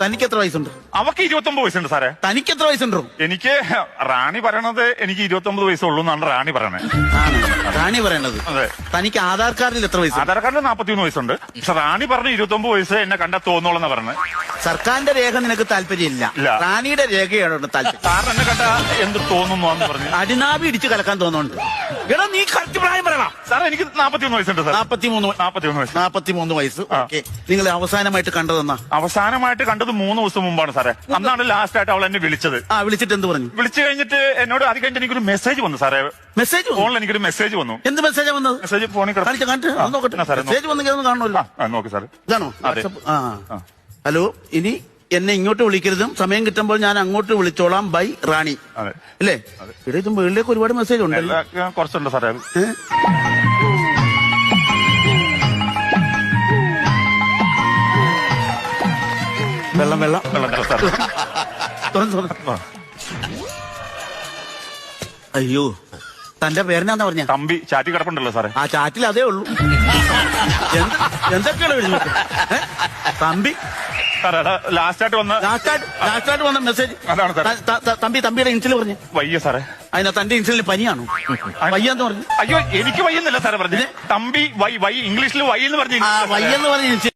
തനിക്ക് എത്ര വയസ്സുണ്ട്? അവക്ക് 29 വയസ്സുണ്ട് സാറേ. തനിക്ക് എത്ര വയസ്സുണ്ടോ? എനിക്ക് റാണി പറയണത് എനിക്ക് 29 വയസ്സുള്ളൂ എന്നാണ് റാണി പറയണത്. റാണി പറയണത്? അതെ. തനിക്ക് ആധാർ കാർഡിൽ എത്ര വയസ്സ്? ആധാർ കാർഡിൽ 41 വയസ്സുണ്ട്. പക്ഷെ റാണി പറഞ്ഞു 29 വയസ്സ് എന്നെ കണ്ടാ തോന്നോളെന്നാ പറഞ്ഞത്. സർക്കാരിന്റെ രേഖ നിനക്ക് താല്പര്യമില്ല, റാണിയുടെ രേഖയാണ് താല്പര്യം. സാറിന് എന്നെ കണ്ടാ എന്ത് തോന്നുന്നു എന്ന് പറഞ്ഞു. അടിനാഭി ഇടിച്ച് കലക്കാൻ തോന്നുന്നുണ്ട്. എടാ നീ കറക്റ്റ് പ്രായം പറയണം. സാർ എനിക്ക് 41 വയസ്സുണ്ട് സാർ. 43 വയസ്സ്. ഓക്കെ. നിങ്ങൾ അവസാനമായിട്ട് കണ്ടതെന്നാ? അവസാനമായിട്ട് കണ്ടത് 3 ദിവസം മുമ്പാണ് സാറേ. അന്നാണ് ലാസ്റ്റ് ആയിട്ട് അവൾ എന്നെ വിളിച്ചത്. വിളിച്ചിട്ട് എന്ത് പറഞ്ഞു? വിളിച്ചു കഴിഞ്ഞിട്ട് എന്നോട് അത് കഴിഞ്ഞിട്ട് എനിക്കൊരു മെസ്സേജ് വന്നു സാറേ. മെസ്സേജ്? ഫോണിൽ എനിക്കൊരു മെസ്സേജ് വന്നു. എന്ത് മെസ്സേജാ വന്നത്? മെസ്സേജ് ഫോണിൽ മെസ്സേജ് വന്നെങ്കിൽ കാണുമല്ലോ. നോക്കി സാർ. ഇതാണോ? ഹലോ, ഇനി എന്നെ ഇങ്ങോട്ട് വിളിക്കരുതും, സമയം കിട്ടുമ്പോൾ ഞാൻ അങ്ങോട്ട് വിളിച്ചോളാം, ബൈ റാണി. അല്ലേ? ഇവിടെ ഇത് മുകളിലേക്ക് ഒരുപാട് മെസ്സേജ് ഉണ്ട്. കുറച്ചുണ്ട് സാറേ. വെള്ളം വെള്ളം അയ്യോ, തന്റെ പേരെന്നാ പറഞ്ഞ? തമ്പി. ചാറ്റി കിടപ്പുണ്ടല്ലോ സാറേ. ആ ചാറ്റിൽ അതേ ഉള്ളൂ. എന്തൊക്കെയാണ് എഴുതി? തമ്പി ലാസ്റ്റ് ആയിട്ട് വന്ന മെസ്സേജ് അതാണ് സാർ. തമ്പിയുടെ ഇൻസിൽ പറഞ്ഞു വയ്യ സാറേ. അതിനാ തന്റെ ഇൻസിലിന് പനിയാണോ? വയ്യെന്ന് പറഞ്ഞു. അയ്യോ, എനിക്ക് വയ്യെന്നല്ല സാറേ പറഞ്ഞു. തമ്പി വൈ ഇംഗ്ലീഷിൽ വൈ എന്ന് പറഞ്ഞു. വയ്യെന്ന് പറഞ്ഞ